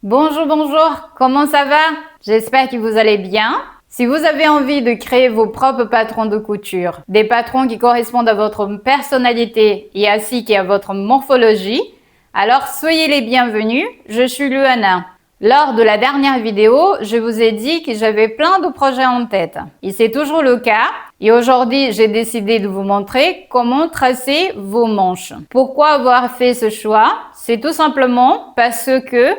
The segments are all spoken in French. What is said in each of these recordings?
Bonjour, bonjour, comment ça va? J'espère que vous allez bien. Si vous avez envie de créer vos propres patrons de couture, des patrons qui correspondent à votre personnalité et ainsi qu'à votre morphologie, alors soyez les bienvenus, je suis Luana. Lors de la dernière vidéo, je vous ai dit que j'avais plein de projets en tête. Et c'est toujours le cas. Et aujourd'hui, j'ai décidé de vous montrer comment tracer vos manches. Pourquoi avoir fait ce choix? C'est tout simplement parce que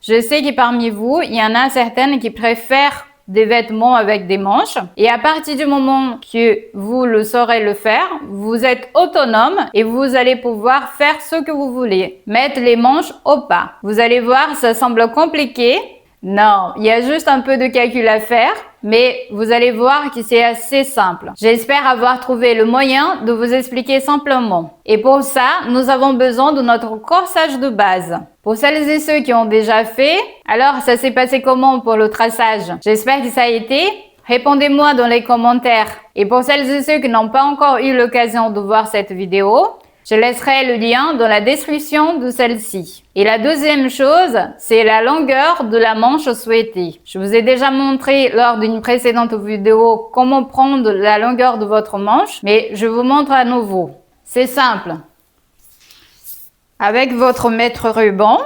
je sais que parmi vous, il y en a certaines qui préfèrent des vêtements avec des manches. Et à partir du moment que vous le saurez le faire, vous êtes autonome et vous allez pouvoir faire ce que vous voulez. Mettre les manches au pas. Vous allez voir, ça semble compliqué. Non, il y a juste un peu de calcul à faire, mais vous allez voir que c'est assez simple. J'espère avoir trouvé le moyen de vous expliquer simplement. Et pour ça, nous avons besoin de notre corsage de base. Pour celles et ceux qui ont déjà fait, alors ça s'est passé comment pour le traçage? J'espère que ça a été. Répondez-moi dans les commentaires. Et pour celles et ceux qui n'ont pas encore eu l'occasion de voir cette vidéo, je laisserai le lien dans la description de celle-ci. Et la deuxième chose, c'est la longueur de la manche souhaitée. Je vous ai déjà montré lors d'une précédente vidéo comment prendre la longueur de votre manche, mais je vous montre à nouveau. C'est simple. Avec votre mètre ruban,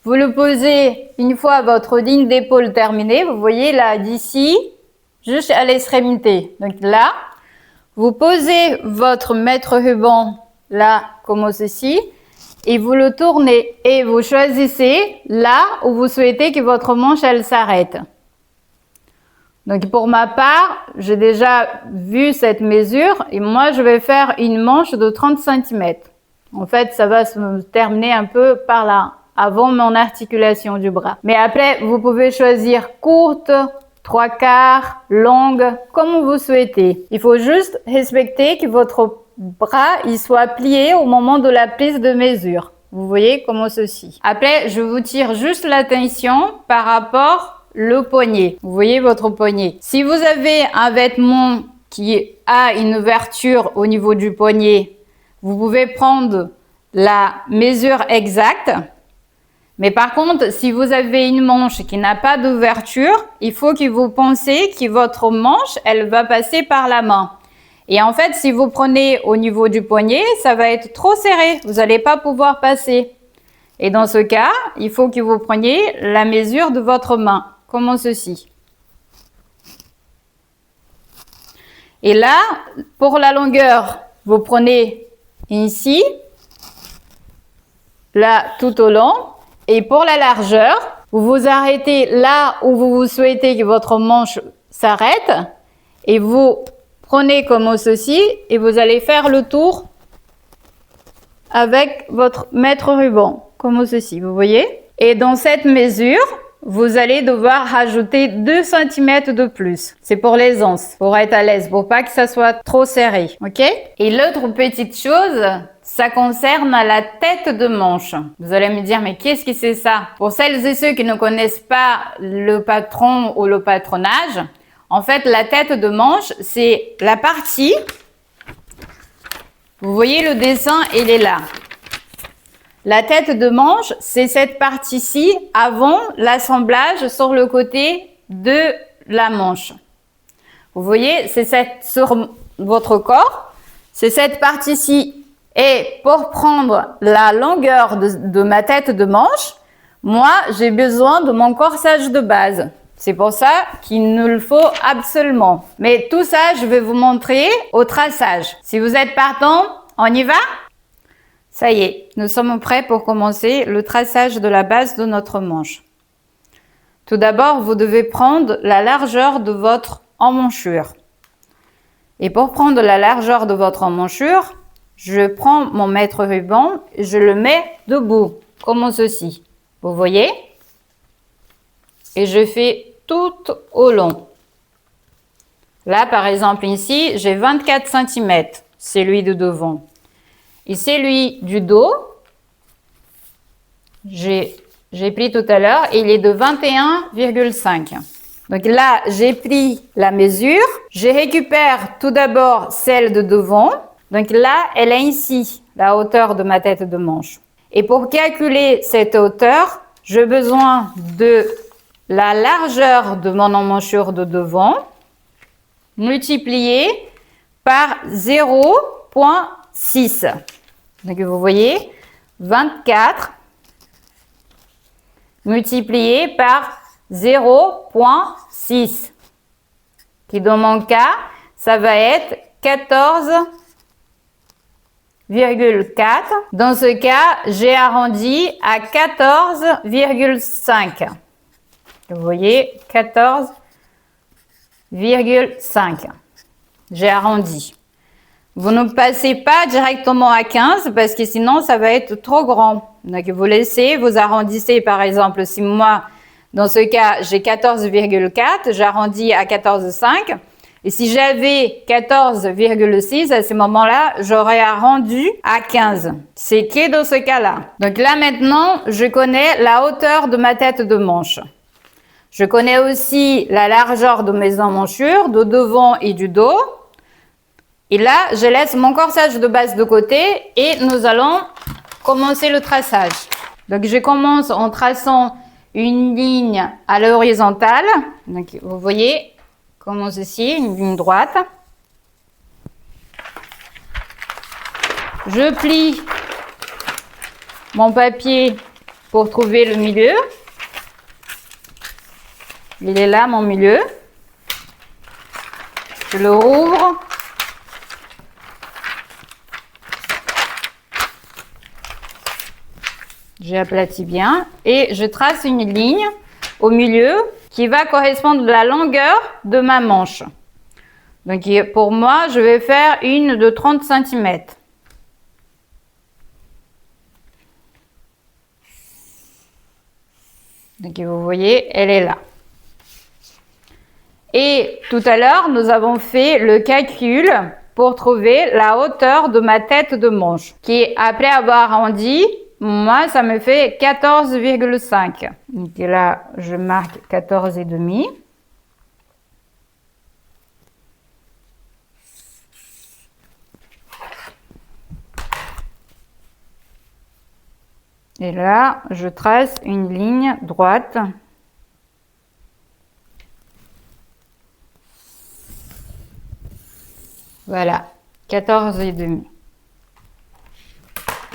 vous le posez une fois votre ligne d'épaule terminée. Vous voyez là, d'ici, juste à l'extrémité. Donc là, vous posez votre mètre ruban là, comme ceci, et vous le tournez et vous choisissez là où vous souhaitez que votre manche, elle s'arrête. Donc, pour ma part, j'ai déjà vu cette mesure et moi, je vais faire une manche de 30 cm. En fait, ça va se terminer un peu par là, avant mon articulation du bras. Mais après, vous pouvez choisir courte, 3/4, longue, comme vous souhaitez. Il faut juste respecter que votre bras il soit plié au moment de la prise de mesure. Vous voyez comme ceci. Après, je vous tire juste l'attention par rapport au poignet. Vous voyez votre poignet. Si vous avez un vêtement qui a une ouverture au niveau du poignet, vous pouvez prendre la mesure exacte. Mais par contre, si vous avez une manche qui n'a pas d'ouverture, il faut que vous pensiez que votre manche, elle va passer par la main. Et en fait, si vous prenez au niveau du poignet, ça va être trop serré. Vous n'allez pas pouvoir passer. Et dans ce cas, il faut que vous preniez la mesure de votre main, comme ceci. Et là, pour la longueur, vous prenez ici, là, tout au long. Et pour la largeur, vous vous arrêtez là où vous souhaitez que votre manche s'arrête. Et vous prenez comme ceci et vous allez faire le tour avec votre mètre ruban, comme ceci, vous voyez? Et dans cette mesure, vous allez devoir rajouter 2 cm de plus. C'est pour l'aisance, pour être à l'aise, pour pas que ça soit trop serré, ok? Et l'autre petite chose, ça concerne la tête de manche. Vous allez me dire, mais qu'est-ce que c'est ça? Pour celles et ceux qui ne connaissent pas le patron ou le patronage, en fait, la tête de manche, c'est la partie, vous voyez le dessin, il est là. La tête de manche, c'est cette partie-ci avant l'assemblage sur le côté de la manche. Vous voyez, c'est sur votre corps, c'est cette partie-ci. Et pour prendre la longueur de ma tête de manche, moi, j'ai besoin de mon corsage de base. C'est pour ça qu'il nous le faut absolument. Mais tout ça, je vais vous montrer au traçage. Si vous êtes partant, on y va? Ça y est, nous sommes prêts pour commencer le traçage de la base de notre manche. Tout d'abord, vous devez prendre la largeur de votre emmanchure. Et pour prendre la largeur de votre emmanchure, je prends mon mètre ruban et je le mets debout, comme ceci. Vous voyez? Et je fais tout au long. Là, par exemple, ici, j'ai 24 cm, celui de devant. Et celui du dos, j'ai pris tout à l'heure, il est de 21,5. Donc là, j'ai pris la mesure. Je récupère tout d'abord celle de devant. Donc là, elle est ici, la hauteur de ma tête de manche. Et pour calculer cette hauteur, j'ai besoin de la largeur de mon emmanchure de devant multiplié par 0,6. Donc vous voyez, 24 multiplié par 0,6. Qui dans mon cas, ça va être 14,4. Dans ce cas, j'ai arrondi à 14,5. Vous voyez, 14,5. J'ai arrondi. Vous ne passez pas directement à 15 parce que sinon, ça va être trop grand. Donc, vous laissez, vous arrondissez par exemple, si moi, dans ce cas, j'ai 14,4, j'arrondis à 14,5. Et si j'avais 14,6, à ce moment-là, j'aurais arrondi à 15. C'est que dans ce cas-là. Donc là, maintenant, je connais la hauteur de ma tête de manche. Je connais aussi la largeur de mes emmanchures, de devant et du dos. Et là, je laisse mon corsage de base de côté et nous allons commencer le traçage. Donc, je commence en traçant une ligne à l'horizontale. Donc, vous voyez, comme ceci, une ligne droite. Je plie mon papier pour trouver le milieu. Il est là, mon milieu. Je le rouvre. J'aplatis bien et je trace une ligne au milieu qui va correspondre à la longueur de ma manche. Donc pour moi, je vais faire une de 30 cm. Donc vous voyez, elle est là. Et tout à l'heure, nous avons fait le calcul pour trouver la hauteur de ma tête de manche, qui après avoir arrondi, moi, ça me fait 14,5. Donc là, je marque 14,5. Et là, je trace une ligne droite. Voilà, 14,5.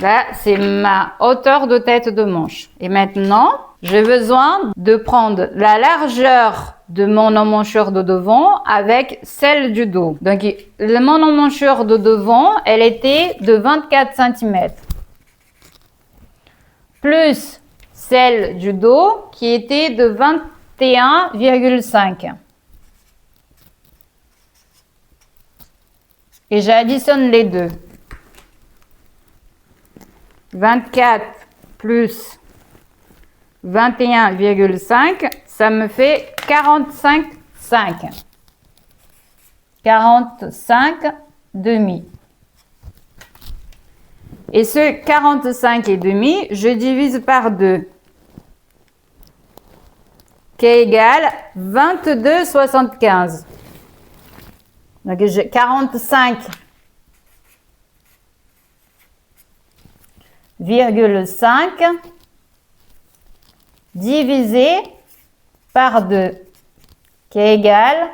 Là, c'est ma hauteur de tête de manche. Et maintenant, j'ai besoin de prendre la largeur de mon emmanchure de devant avec celle du dos. Donc, mon emmanchure de devant, elle était de 24 cm. Plus celle du dos qui était de 21,5. Et j'additionne les deux. 24 plus 21,5, ça me fait 45,5. 45,5. Et ce 45,5, je divise par 2, qui est égal 22,75. Donc j'ai 45,5 divisé par 2, qui est égal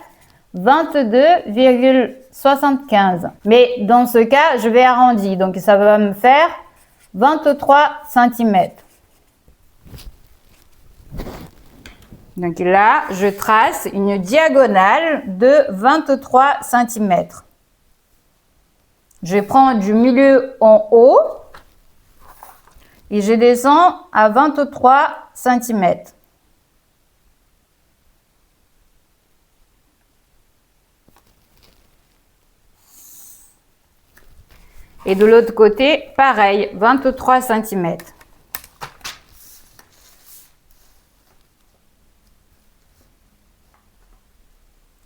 22,75. Mais dans ce cas, je vais arrondir. Donc, ça va me faire 23 cm. Donc là, je trace une diagonale de 23 cm. Je prends du milieu en haut et je descends à 23 cm. Et de l'autre côté, pareil, 23 cm.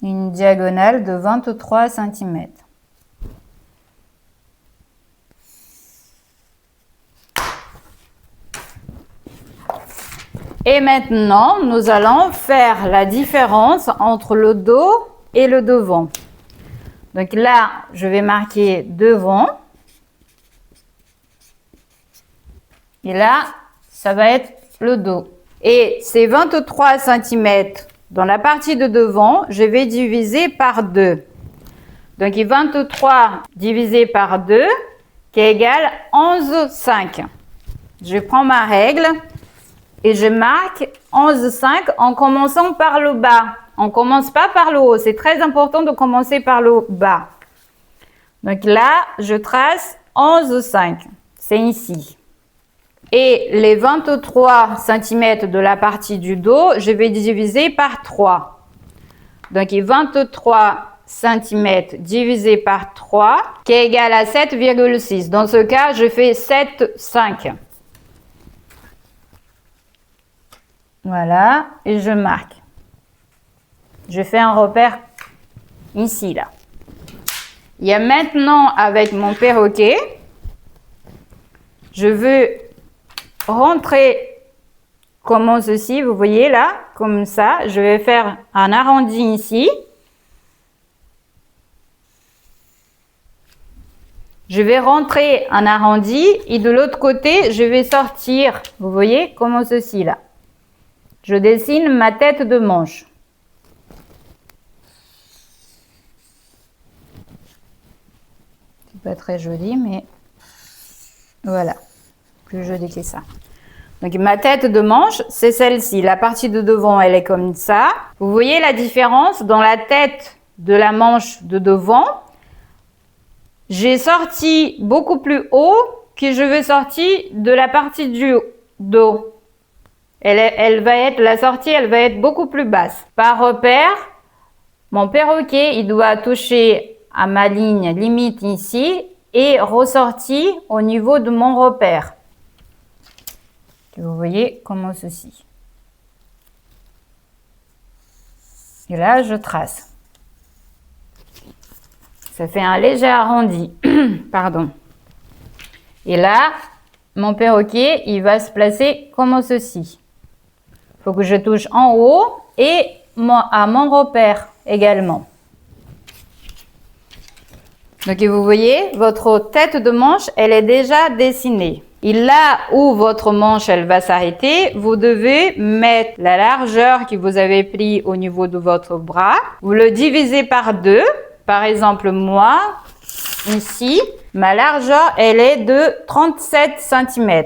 Une diagonale de 23 cm. Et maintenant, nous allons faire la différence entre le dos et le devant. Donc là, je vais marquer devant. Et là, ça va être le dos. Et ces 23 cm dans la partie de devant, je vais diviser par 2. Donc 23 divisé par 2 qui égale 11,5. Je prends ma règle et je marque 11,5 en commençant par le bas. On ne commence pas par le haut. C'est très important de commencer par le bas. Donc là, je trace 11,5. C'est ici. Et les 23 cm de la partie du dos, je vais diviser par 3. Donc 23 cm divisé par 3 qui est égal à 7,6. Dans ce cas, je fais 7,5. Voilà, et je marque. Je fais un repère ici, là. Il y a maintenant, avec mon perroquet, je veux rentrer comme ceci, vous voyez là, comme ça. Je vais faire un arrondi ici. Je vais rentrer un arrondi et de l'autre côté, je vais sortir, vous voyez, comme ceci là. Je dessine ma tête de manche. C'est pas très joli, mais voilà, plus joli que ça. Donc ma tête de manche, c'est celle-ci. La partie de devant, elle est comme ça. Vous voyez la différence dans la tête de la manche de devant. J'ai sorti beaucoup plus haut que je vais sortir de la partie du dos. La sortie, elle va être beaucoup plus basse. Par repère, mon perroquet, il doit toucher à ma ligne limite ici et ressortir au niveau de mon repère. Vous voyez comme ceci. Et là, je trace. Ça fait un léger arrondi. Pardon. Et là, mon perroquet, il va se placer comme ceci. Il faut que je touche en haut et à mon repère également. Donc, vous voyez, votre tête de manche, elle est déjà dessinée. Et là où votre manche, elle va s'arrêter, vous devez mettre la largeur que vous avez pris au niveau de votre bras. Vous le divisez par 2. Par exemple, moi, ici, ma largeur, elle est de 37 cm.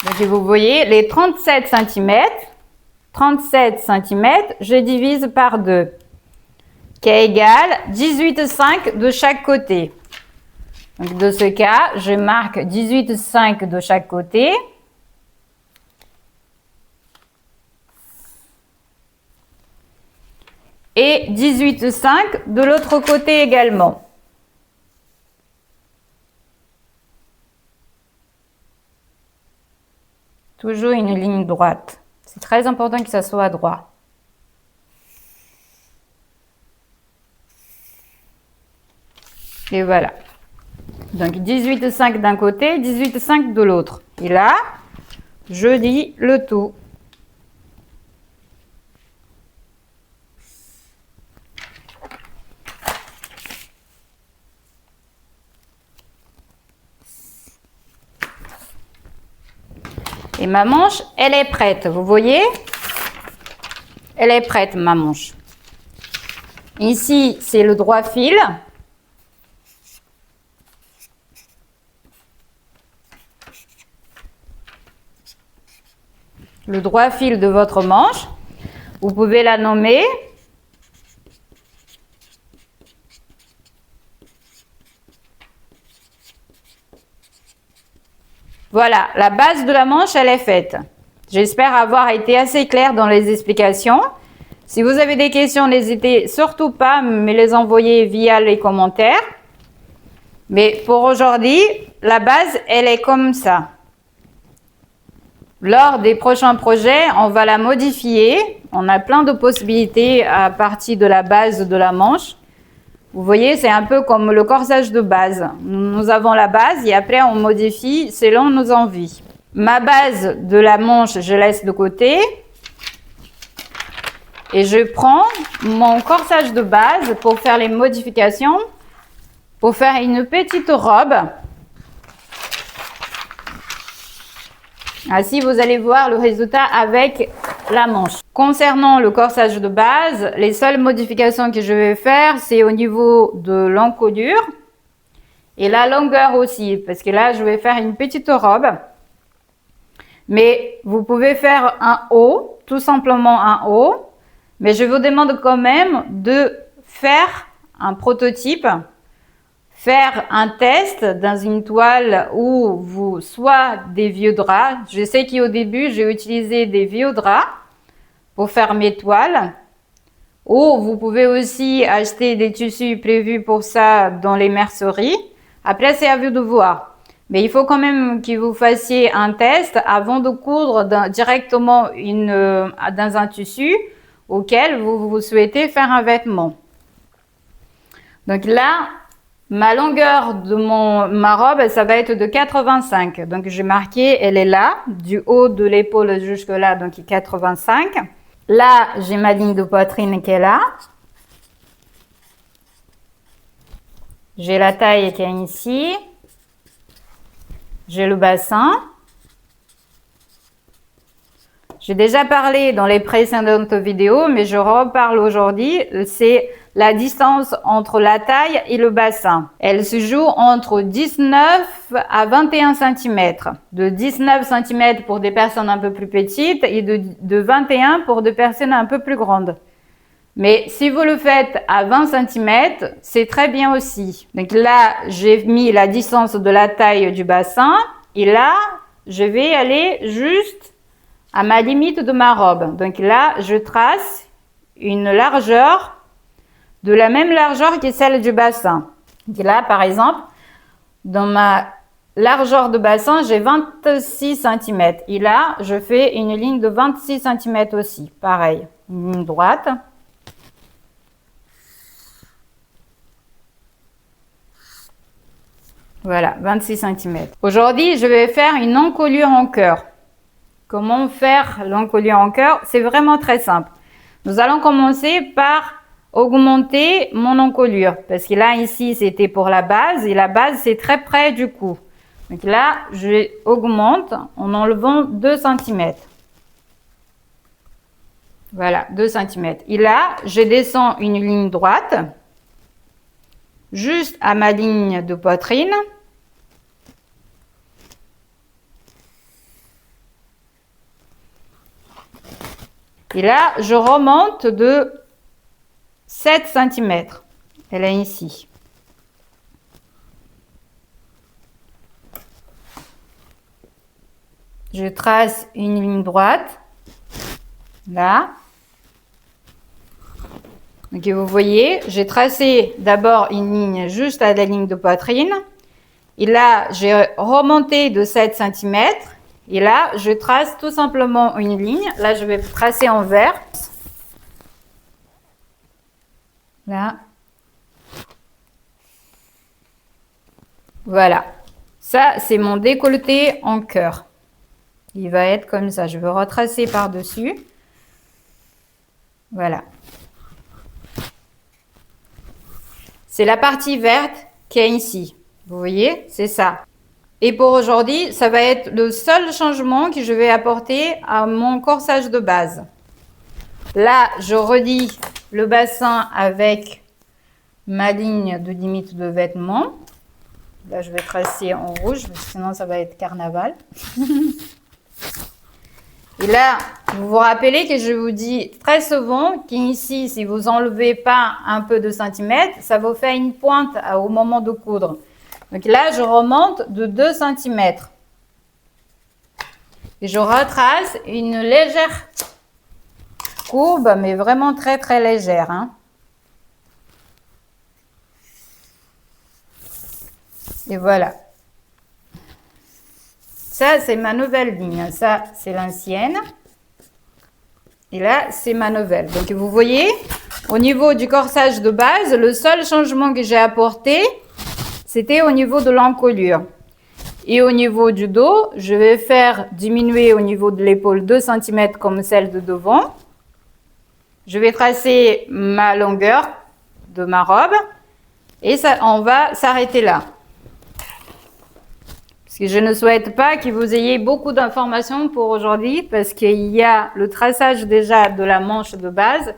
Donc, vous voyez, les 37 cm, je divise par 2, qui est égal 18,5 de chaque côté. Donc, de ce cas, je marque 18,5 de chaque côté. Et 18,5 de l'autre côté également. Toujours une ligne droite. C'est très important que ça soit droit. Et voilà. Donc 18,5 d'un côté, 18,5 de l'autre. Et là, je lis le tout. Et ma manche, elle est prête, vous voyez? Elle est prête, ma manche. Ici, c'est le droit fil. Le droit fil de votre manche. Vous pouvez la nommer. Voilà, la base de la manche, elle est faite. J'espère avoir été assez claire dans les explications. Si vous avez des questions, n'hésitez surtout pas à me les envoyer via les commentaires. Mais pour aujourd'hui, la base, elle est comme ça. Lors des prochains projets, on va la modifier. On a plein de possibilités à partir de la base de la manche. Vous voyez, c'est un peu comme le corsage de base. Nous avons la base et après on modifie selon nos envies. Ma base de la manche, je laisse de côté. Et je prends mon corsage de base pour faire les modifications, pour faire une petite robe. Ainsi, vous allez voir le résultat avec la manche. Concernant le corsage de base, les seules modifications que je vais faire, c'est au niveau de l'encolure et la longueur aussi, parce que là, je vais faire une petite robe. Mais vous pouvez faire un haut, tout simplement un haut. Mais je vous demande quand même de faire un prototype, faire un test dans une toile ou soit des vieux draps. Je sais qu'au début, j'ai utilisé des vieux draps pour faire mes toiles. Ou vous pouvez aussi acheter des tissus prévus pour ça dans les merceries. Après, c'est à vous de voir. Mais il faut quand même que vous fassiez un test avant de coudre directement dans un tissu auquel vous souhaitez faire un vêtement. Donc là, ma longueur de ma robe, ça va être de 85. Donc j'ai marqué, elle est là, du haut de l'épaule jusque là, donc 85. Là, j'ai ma ligne de poitrine qui est là. J'ai la taille qui est ici. J'ai le bassin. J'ai déjà parlé dans les précédentes vidéos, mais je reparle aujourd'hui. C'est la distance entre la taille et le bassin. Elle se joue entre 19 à 21 cm. De 19 cm pour des personnes un peu plus petites et de 21 pour des personnes un peu plus grandes. Mais si vous le faites à 20 cm, c'est très bien aussi. Donc là, j'ai mis la distance de la taille du bassin. Et là, je vais aller juste à ma limite de ma robe. Donc là, je trace une largeur de la même largeur que celle du bassin. Et là, par exemple, dans ma largeur de bassin, j'ai 26 cm. Et là, je fais une ligne de 26 cm aussi. Pareil, une ligne droite. Voilà, 26 cm. Aujourd'hui, je vais faire une encolure en cœur. Comment faire l'encolure en cœur? C'est vraiment très simple. Nous allons commencer par augmenter mon encolure. Parce que là, ici, c'était pour la base. Et la base, c'est très près du cou. Donc là, je augmente en enlevant 2 cm. Voilà, 2 cm. Et là, je descends une ligne droite. Juste à ma ligne de poitrine. Et là, je remonte de 7 cm. Elle est ici. Je trace une ligne droite. Là. Donc, vous voyez, j'ai tracé d'abord une ligne juste à la ligne de poitrine. Et là, j'ai remonté de 7 cm. Et là, je trace tout simplement une ligne. Là, je vais tracer en vert. Là. Voilà. Ça, c'est mon décolleté en cœur. Il va être comme ça. Je vais retracer par-dessus. Voilà. C'est la partie verte qui est ici. Vous voyez, c'est ça. Et pour aujourd'hui, ça va être le seul changement que je vais apporter à mon corsage de base. Là, je redis le bassin avec ma ligne de limite de vêtements. Là, je vais tracer en rouge, parce que sinon ça va être carnaval. Et là, vous vous rappelez que je vous dis très souvent qu'ici, si vous enlevez pas un peu de centimètres, ça vous fait une pointe au moment de coudre. Donc là, je remonte de 2 cm. Et je retrace une légère courbe, mais vraiment très très légère. Hein. Et voilà. Ça, c'est ma nouvelle ligne. Ça, c'est l'ancienne. Et là, c'est ma nouvelle. Donc, vous voyez, au niveau du corsage de base, le seul changement que j'ai apporté, c'était au niveau de l'encolure. Et au niveau du dos, je vais faire diminuer au niveau de l'épaule 2 cm comme celle de devant. Je vais tracer ma longueur de ma robe. Et ça, on va s'arrêter là. Parce Je ne souhaite pas que vous ayez beaucoup d'informations pour aujourd'hui parce qu'il y a le traçage déjà de la manche de base.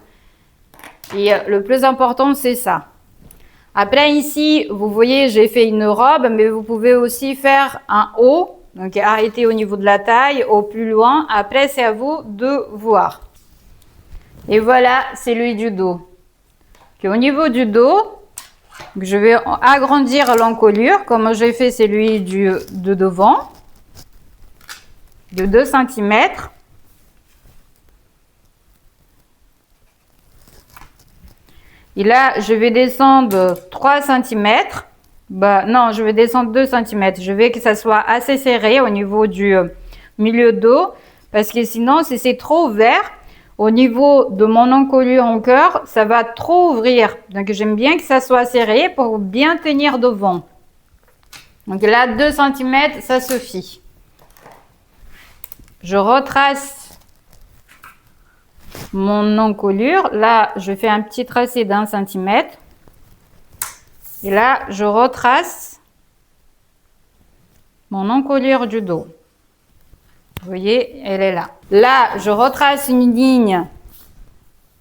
Et le plus important, c'est ça. Après, ici, vous voyez, j'ai fait une robe, mais vous pouvez aussi faire un haut. Donc, arrêtez au niveau de la taille, au plus loin. Après, c'est à vous de voir. Et voilà, c'est celui du dos. Au niveau du dos, je vais agrandir l'encolure, comme j'ai fait celui de devant, de 2 cm. Et là, je vais descendre 3 cm. Non, je vais descendre 2 cm. Je veux que ça soit assez serré au niveau du milieu dos. Parce que sinon, si c'est trop ouvert, au niveau de mon encolure en cœur, ça va trop ouvrir. Donc, j'aime bien que ça soit serré pour bien tenir devant. Donc là, 2 cm, ça suffit. Je retrace mon encolure. Là, je fais un petit tracé d'1 cm. Et là, je retrace mon encolure du dos. Vous voyez, elle est là. Là, je retrace une ligne.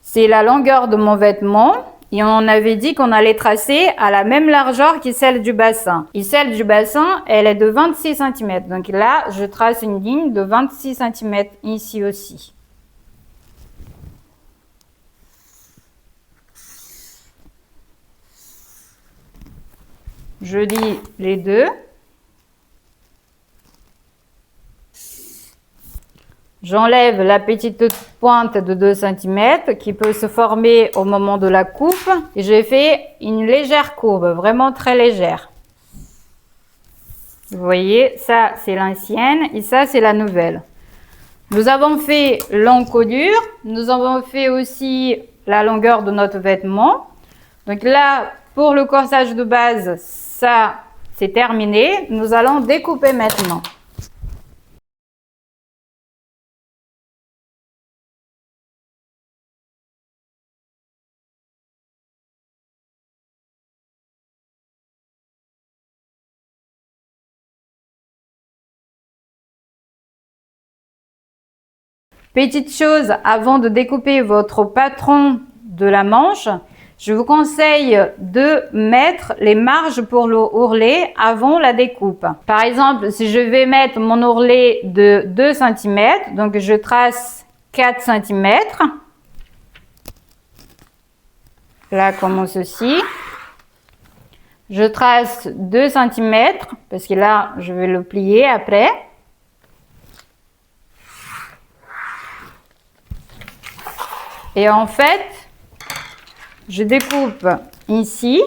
C'est la longueur de mon vêtement. Et on avait dit qu'on allait tracer à la même largeur que celle du bassin. Et celle du bassin, elle est de 26 cm. Donc là, je trace une ligne de 26 cm ici aussi. Je lis les deux. J'enlève la petite pointe de 2 cm qui peut se former au moment de la coupe. Et j'ai fait une légère courbe, vraiment très légère. Vous voyez, ça c'est l'ancienne et ça c'est la nouvelle. Nous avons fait l'encolure, nous avons fait aussi la longueur de notre vêtement. Donc là, pour le corsage de base, ça c'est terminé. Nous allons découper maintenant. Petite chose, avant de découper votre patron de la manche, je vous conseille de mettre les marges pour le ourlet avant la découpe. Par exemple, si je vais mettre mon ourlet de 2 cm, donc je trace 4 cm. Là, comme ceci. Je trace 2 cm, parce que là, je vais le plier après. Et en fait, je découpe ici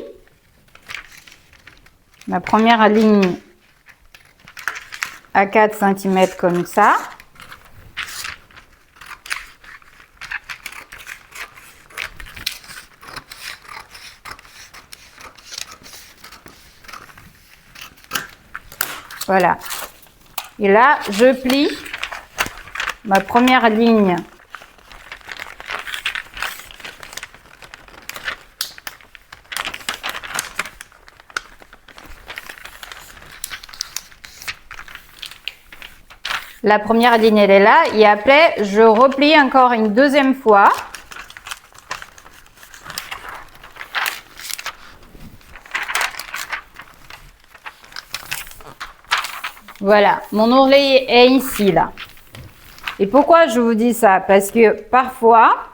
ma première ligne à 4 cm comme ça. Voilà. Et là, je plie ma première ligne . La première ligne, elle est là. Et après, je replie encore une deuxième fois. Voilà, mon ourlet est ici, là. Et pourquoi je vous dis ça? Parce que parfois,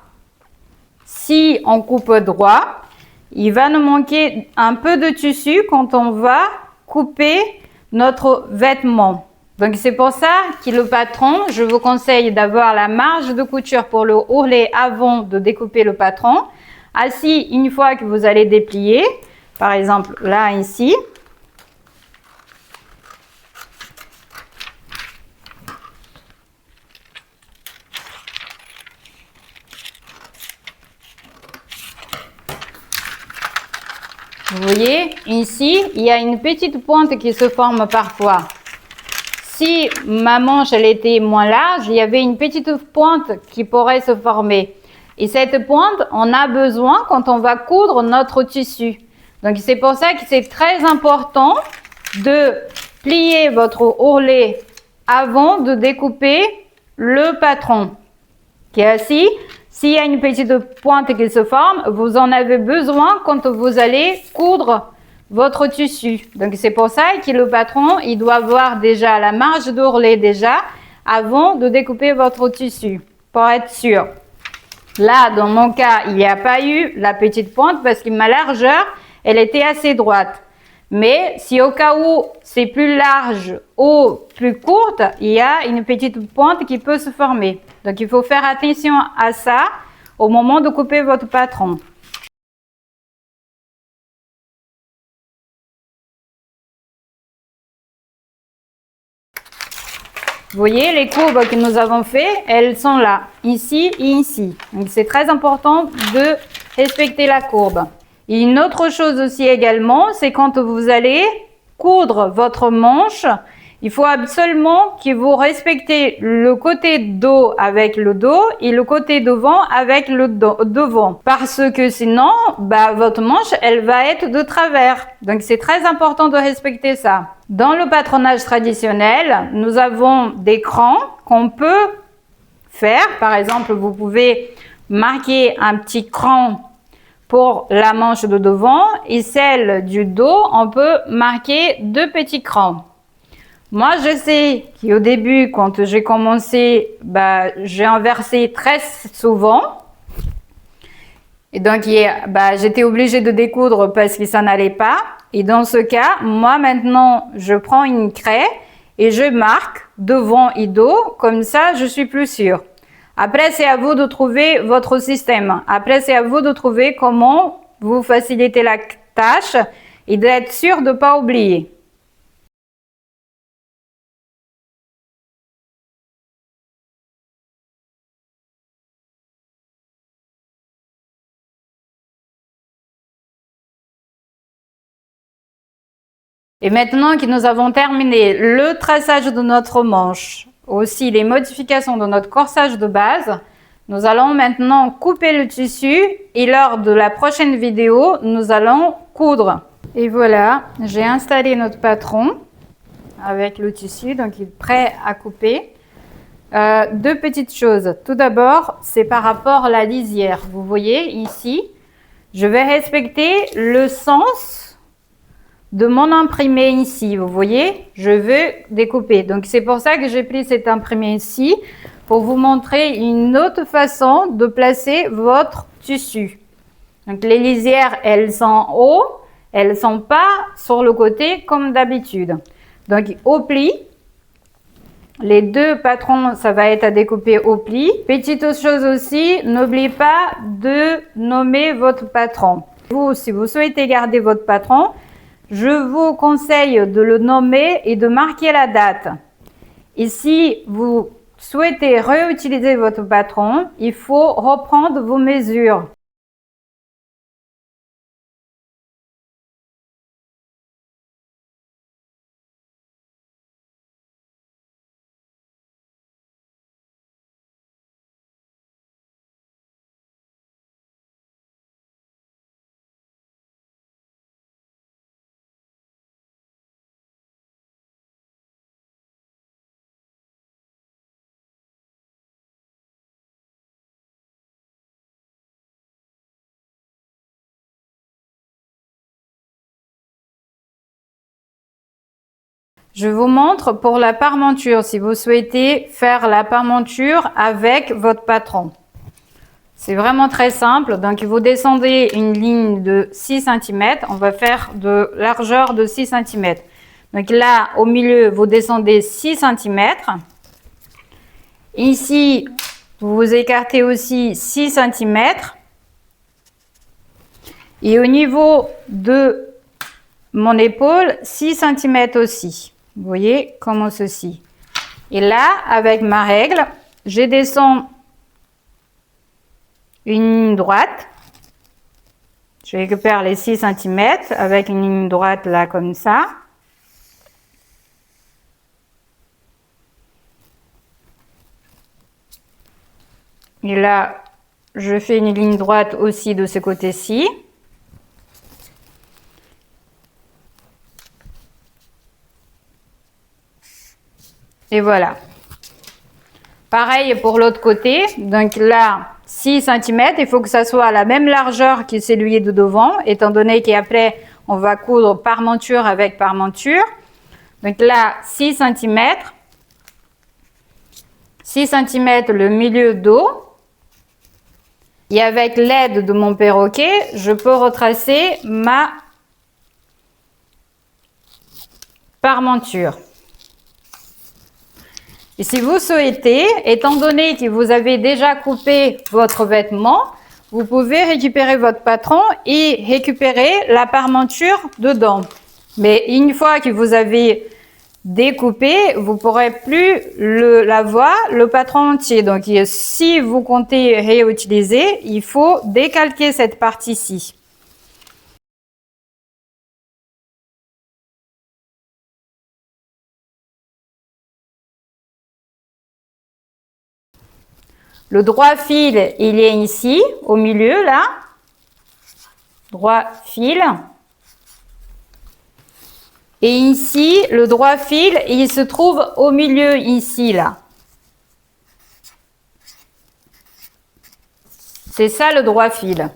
si on coupe droit, il va nous manquer un peu de tissu quand on va couper notre vêtement. Donc, c'est pour ça que le patron, je vous conseille d'avoir la marge de couture pour le ourlet avant de découper le patron. Ainsi, une fois que vous allez déplier, par exemple là, ici, vous voyez, ici, il y a une petite pointe qui se forme parfois. Si ma manche elle était moins large, il y avait une petite pointe qui pourrait se former. Et cette pointe, on a besoin quand on va coudre notre tissu. Donc, c'est pour ça que c'est très important de plier votre ourlet avant de découper le patron qui est assis. S'il y a une petite pointe qui se forme, vous en avez besoin quand vous allez coudre votre tissu. Donc c'est pour ça que le patron, il doit avoir déjà la marge d'ourlet déjà avant de découper votre tissu, pour être sûr. Là, dans mon cas, il n'y a pas eu la petite pointe parce que ma largeur, elle était assez droite. Mais si au cas où c'est plus large ou plus courte, il y a une petite pointe qui peut se former. Donc il faut faire attention à ça au moment de couper votre patron. Vous voyez, les courbes que nous avons fait, elles sont là, ici et ici. Donc c'est très important de respecter la courbe. Et une autre chose aussi également, c'est quand vous allez coudre votre manche, il faut absolument que vous respectez le côté dos avec le dos et le côté devant avec le devant. Parce que sinon, votre manche, elle va être de travers. Donc, c'est très important de respecter ça. Dans le patronage traditionnel, nous avons des crans qu'on peut faire. Par exemple, vous pouvez marquer un petit cran pour la manche de devant et celle du dos, on peut marquer 2 petits crans. Moi, je sais qu'au début, quand j'ai commencé, j'ai inversé très souvent. Et donc, j'étais obligée de découdre parce que ça n'allait pas. Et dans ce cas, moi, maintenant, je prends une craie et je marque devant et dos. Comme ça, je suis plus sûre. Après, c'est à vous de trouver votre système. Après, c'est à vous de trouver comment vous facilitez la tâche et d'être sûr de ne pas oublier. Et maintenant que nous avons terminé le traçage de notre manche, aussi les modifications de notre corsage de base, nous allons maintenant couper le tissu et lors de la prochaine vidéo, nous allons coudre. Et voilà, j'ai installé notre patron avec le tissu, donc il est prêt à couper. 2 petites choses. Tout d'abord, c'est par rapport à la lisière. Vous voyez ici, je vais respecter le sens de mon imprimé ici, vous voyez, je veux découper. Donc, c'est pour ça que j'ai pris cet imprimé ici, pour vous montrer une autre façon de placer votre tissu. Donc, les lisières, elles sont en haut, elles ne sont pas sur le côté comme d'habitude. Donc, au pli, les 2 patrons, ça va être à découper au pli. Petite chose aussi, n'oubliez pas de nommer votre patron. Vous, si vous souhaitez garder votre patron, je vous conseille de le nommer et de marquer la date. Et si vous souhaitez réutiliser votre patron, il faut reprendre vos mesures. Je vous montre pour la parmenture, si vous souhaitez faire la parmenture avec votre patron. C'est vraiment très simple. Donc, vous descendez une ligne de 6 cm. On va faire de largeur de 6 cm. Donc là, au milieu, vous descendez 6 cm. Ici, vous vous écartez aussi 6 cm. Et au niveau de mon épaule, 6 cm aussi. Vous voyez, comme ceci. Et là, avec ma règle, je descends une ligne droite. Je récupère les 6 cm avec une ligne droite là, comme ça. Et là, je fais une ligne droite aussi de ce côté-ci. Et voilà. Pareil pour l'autre côté. Donc là, 6 cm, il faut que ça soit à la même largeur que celui de devant, étant donné qu'après, on va coudre parmenture avec parmenture. Donc là, 6 cm. 6 cm le milieu dos. Et avec l'aide de mon perroquet, je peux retracer ma parmenture. Et si vous souhaitez, étant donné que vous avez déjà coupé votre vêtement, vous pouvez récupérer votre patron et récupérer la parmenture dedans. Mais une fois que vous avez découpé, vous ne pourrez plus l'avoir le patron entier. Donc, si vous comptez réutiliser, il faut décalquer cette partie-ci. Le droit fil, il est ici, au milieu, là. Droit fil. Et ici, le droit fil, il se trouve au milieu, ici, là. C'est ça le droit fil.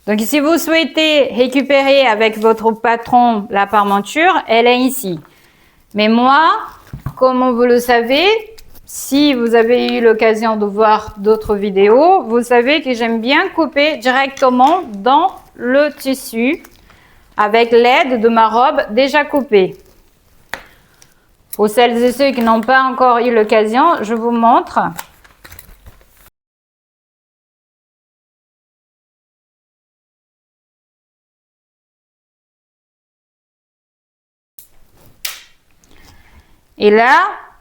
Donc, si vous souhaitez récupérer avec votre patron la parmenture, elle est ici. Mais moi, comme vous le savez, si vous avez eu l'occasion de voir d'autres vidéos, vous savez que j'aime bien couper directement dans le tissu avec l'aide de ma robe déjà coupée. Pour celles et ceux qui n'ont pas encore eu l'occasion, je vous montre. Et là,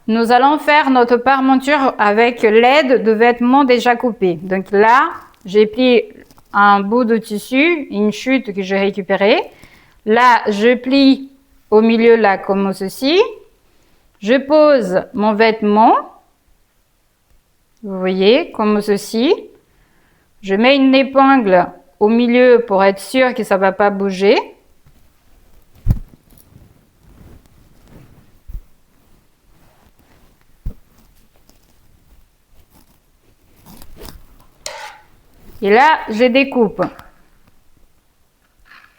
nous allons faire notre parmenture avec l'aide de vêtements déjà coupés. Donc là, j'ai pris un bout de tissu, une chute que j'ai récupérée. Là, je plie au milieu là comme ceci. Je pose mon vêtement. Vous voyez, comme ceci. Je mets une épingle au milieu pour être sûr que ça ne va pas bouger. Et là, je découpe.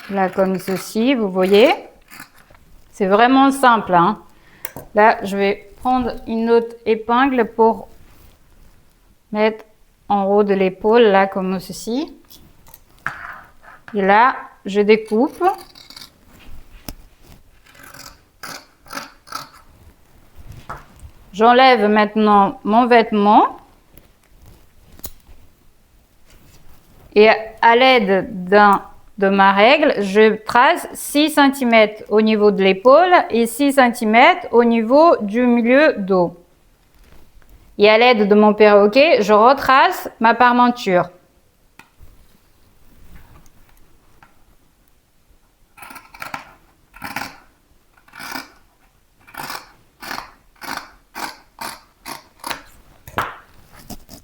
Là, comme ceci, vous voyez. C'est vraiment simple, hein. Là, je vais prendre une autre épingle pour mettre en haut de l'épaule, là, comme ceci. Et là, je découpe. J'enlève maintenant mon vêtement. Et à l'aide de ma règle, je trace 6 cm au niveau de l'épaule et 6 cm au niveau du milieu dos. Et à l'aide de mon perroquet, je retrace ma parmenture.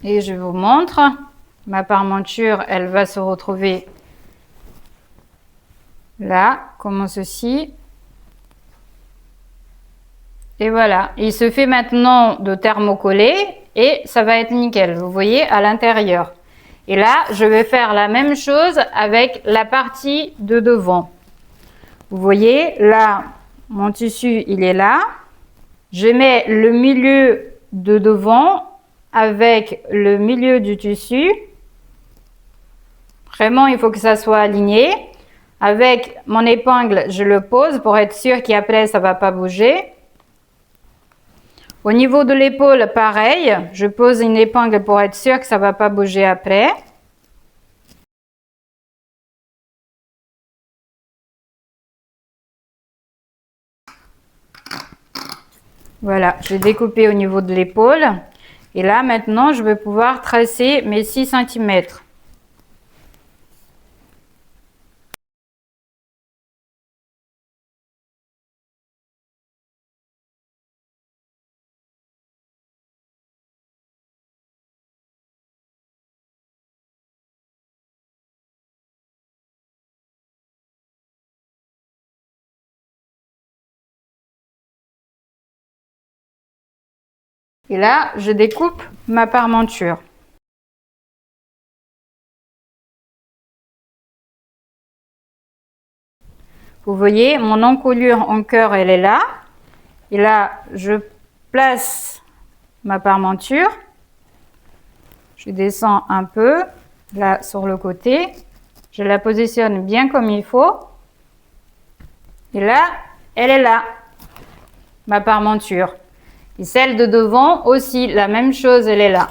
Et je vous montre, ma parmenture, elle va se retrouver là, comme ceci. Et voilà, il se fait maintenant de thermocoller et ça va être nickel, vous voyez, à l'intérieur. Et là, je vais faire la même chose avec la partie de devant. Vous voyez, là, mon tissu, il est là. Je mets le milieu de devant avec le milieu du tissu. Vraiment, il faut que ça soit aligné. Avec mon épingle, je le pose pour être sûr qu'après, ça ne va pas bouger. Au niveau de l'épaule, pareil, je pose une épingle pour être sûr que ça ne va pas bouger après. Voilà, j'ai découpé au niveau de l'épaule. Et là, maintenant, je vais pouvoir tracer mes 6 cm. Et là, je découpe ma parmenture. Vous voyez, mon encolure en cœur, elle est là. Et là, je place ma parmenture. Je descends un peu, là, sur le côté. Je la positionne bien comme il faut. Et là, elle est là, ma parmenture. Et celle de devant aussi, la même chose, elle est là.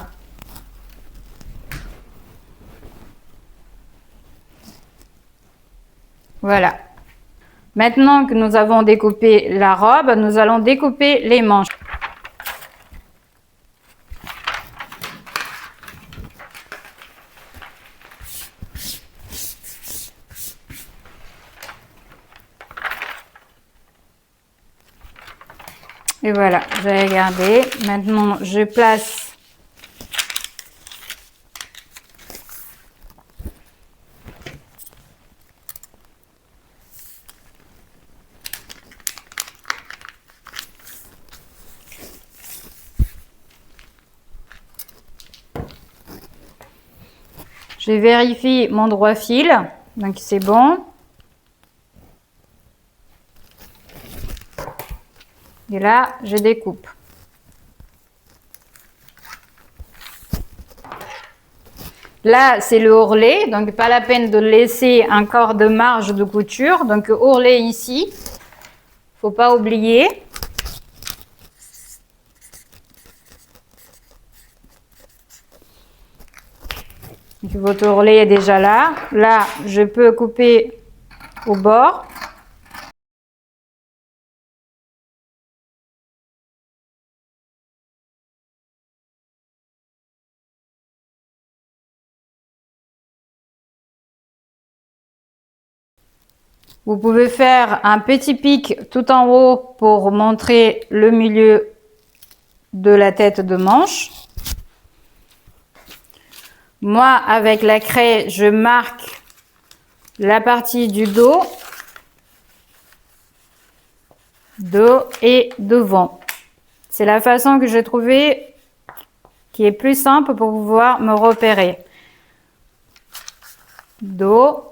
Voilà. Maintenant que nous avons découpé la robe, nous allons découper les manches. Et voilà, j'ai regardé. Maintenant, je place je vérifie mon droit fil, donc c'est bon. Et là, je découpe. Là, c'est le ourlet, donc pas la peine de laisser encore de marge de couture. Donc ourlet ici, faut pas oublier. Donc, votre ourlet est déjà là. Là, je peux couper au bord. Vous pouvez faire un petit pic tout en haut pour montrer le milieu de la tête de manche. Moi, avec la craie, je marque la partie du dos et devant. C'est la façon que j'ai trouvée qui est plus simple pour pouvoir me repérer. Dos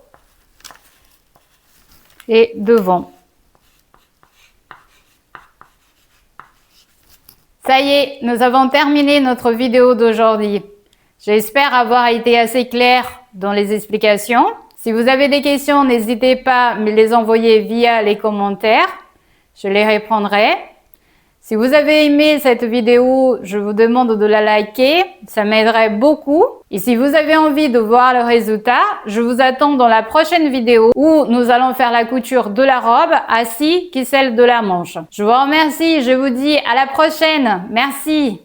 et devant. Ça y est, nous avons terminé notre vidéo d'aujourd'hui. J'espère avoir été assez claire dans les explications. Si vous avez des questions, n'hésitez pas à me les envoyer via les commentaires. Je les répondrai. Si vous avez aimé cette vidéo, je vous demande de la liker, ça m'aiderait beaucoup. Et si vous avez envie de voir le résultat, je vous attends dans la prochaine vidéo où nous allons faire la couture de la robe ainsi que celle de la manche. Je vous remercie, je vous dis à la prochaine. Merci.